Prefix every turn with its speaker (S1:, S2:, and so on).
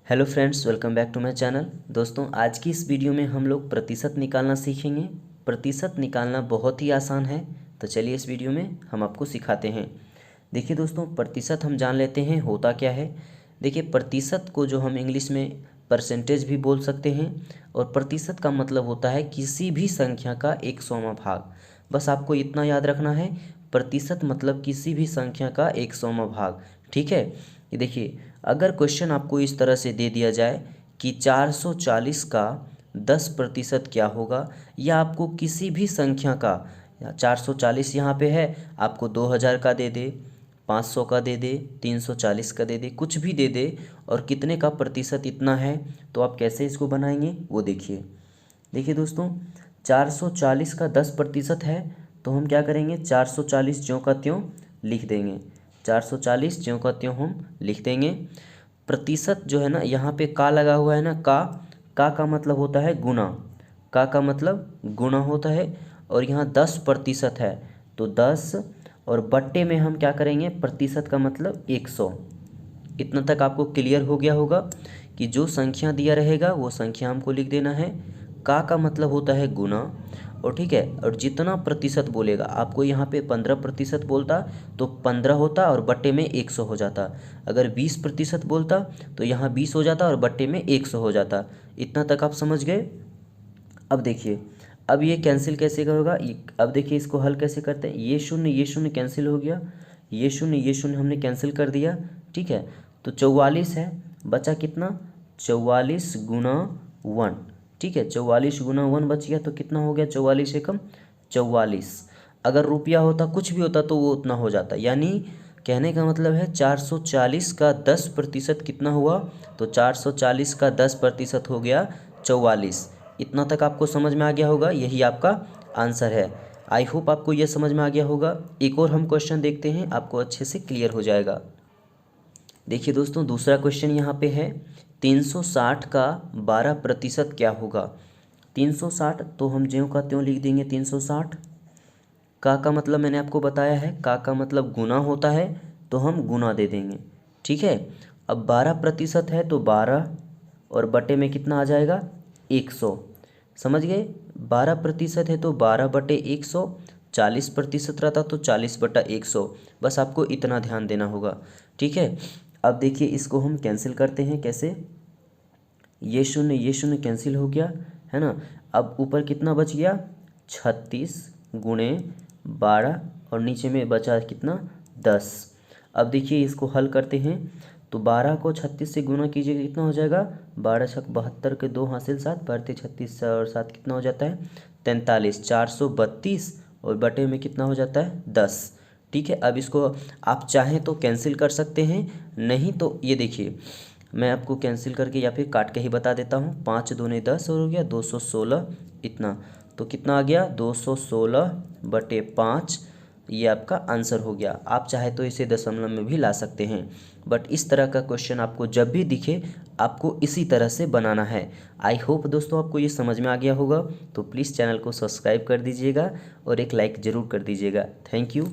S1: Hello friends, welcome back to my channel. दोस्तों, आज की इस वीडियो में हम लोग प्रतिशत निकालना सीखेंगे। प्रतिशत निकालना बहुत ही आसान है, तो चलिए इस वीडियो में हम आपको सिखाते हैं। देखिए दोस्तों, प्रतिशत हम जान लेते हैं होता क्या है। देखिए, प्रतिशत को जो हम इंग्लिश में परसेंटेज भी बोल सकते हैं, और प्रतिशत का मतलब होता है किसी भी संख्या का 100वां भाग। बस आपको इतना याद रखना है, प्रतिशत मतलब किसी भी संख्या का 100वां भाग। ठीक है, ये देखिए, अगर क्वेश्चन आपको इस तरह से दे दिया जाए कि 440 का 10% क्या होगा, या आपको किसी भी संख्या का 440 यहाँ पे है, आपको 2000 का दे दे, 500 का दे दे, 340 का दे दे, कुछ भी दे दे, और कितने का प्रतिशत इतना है, तो आप कैसे इसको बनाएंगे वो देखिए। देखिए दोस्तों, 440 का 10% है, तो हम क्या करेंगे, 440 ज्यों का त्यों लिख देंगे। 440 ज्यों का त्यों हम लिख देंगे। प्रतिशत जो है ना, यहाँ पे का लगा हुआ है ना, का मतलब होता है गुना। का मतलब गुना होता है, और यहाँ 10% है, तो 10, और बट्टे में हम क्या करेंगे, प्रतिशत का मतलब 100। इतना तक आपको क्लियर हो गया होगा कि जो संख्या दिया रहेगा वो संख्या हमको लिख देना है। का मतलब होता है गुना, और ठीक है, और जितना प्रतिशत बोलेगा, आपको यहाँ पे 15% बोलता तो 15 होता और बट्टे में 100 हो जाता। अगर 20% बोलता तो यहाँ 20 हो जाता और बट्टे में 100 हो जाता। इतना तक आप समझ गए। अब देखिए, अब ये कैंसिल कैसे होगा, अब देखिए इसको हल कैसे करते हैं। ये शून्य कैंसिल हो गया, ये शून्य हमने कैंसिल कर दिया। ठीक है, तो 44 है, बचा कितना, 44 गुना 1। ठीक है, 44 गुना 1 बच गया, तो कितना हो गया, 44 एकम 44। अगर रुपया होता, कुछ भी होता, तो वो उतना हो जाता। यानी कहने का मतलब है 440 का 10% कितना हुआ, तो 440 का 10% हो गया 44। इतना तक आपको समझ में आ गया होगा, यही आपका आंसर है। आई होप आपको यह समझ में आ गया होगा। एक और हम क्वेश्चन देखते हैं, आपको अच्छे से क्लियर हो जाएगा। देखिए दोस्तों, दूसरा क्वेश्चन यहाँ पे है, 360 का 12% क्या होगा। 360 तो हम ज्यों का त्यों लिख देंगे 360। का मतलब मैंने आपको बताया है, का मतलब गुना होता है, तो हम गुना दे देंगे। ठीक है, अब 12% है तो 12, और बटे में कितना आ जाएगा, 100। समझ गए, 12% है तो 12/100। 40% रहता तो 40/100। बस आपको इतना ध्यान देना होगा। ठीक है, अब देखिए इसको हम कैंसिल करते हैं। कैसे, ये शून्य कैंसिल हो गया है ना। अब ऊपर कितना बच गया, 36 गुणे 12, और नीचे में बचा कितना, 10। अब देखिए इसको हल करते हैं, तो 12 को 36 से गुना कीजिएगा, कितना हो जाएगा, 12 छक 72 के 2 हासिल 7, बढ़ते 36 और 7 कितना हो जाता है, 43, 432, और बटे में कितना हो जाता है, 10। ठीक है, अब इसको आप चाहें तो कैंसिल कर सकते हैं, नहीं तो ये देखिए मैं आपको कैंसिल करके या फिर काट के ही बता देता हूँ। 5 दूने 10 और हो गया 216 इतना, तो कितना आ गया, 216/5। ये आपका आंसर हो गया। आप चाहे तो इसे दशमलव में भी ला सकते हैं, बट इस तरह का क्वेश्चन आपको जब भी दिखे, आपको इसी तरह से बनाना है। आई होप दोस्तों आपको ये समझ में आ गया होगा। तो प्लीज़ चैनल को सब्सक्राइब कर दीजिएगा और एक लाइक ज़रूर कर दीजिएगा। Thank you.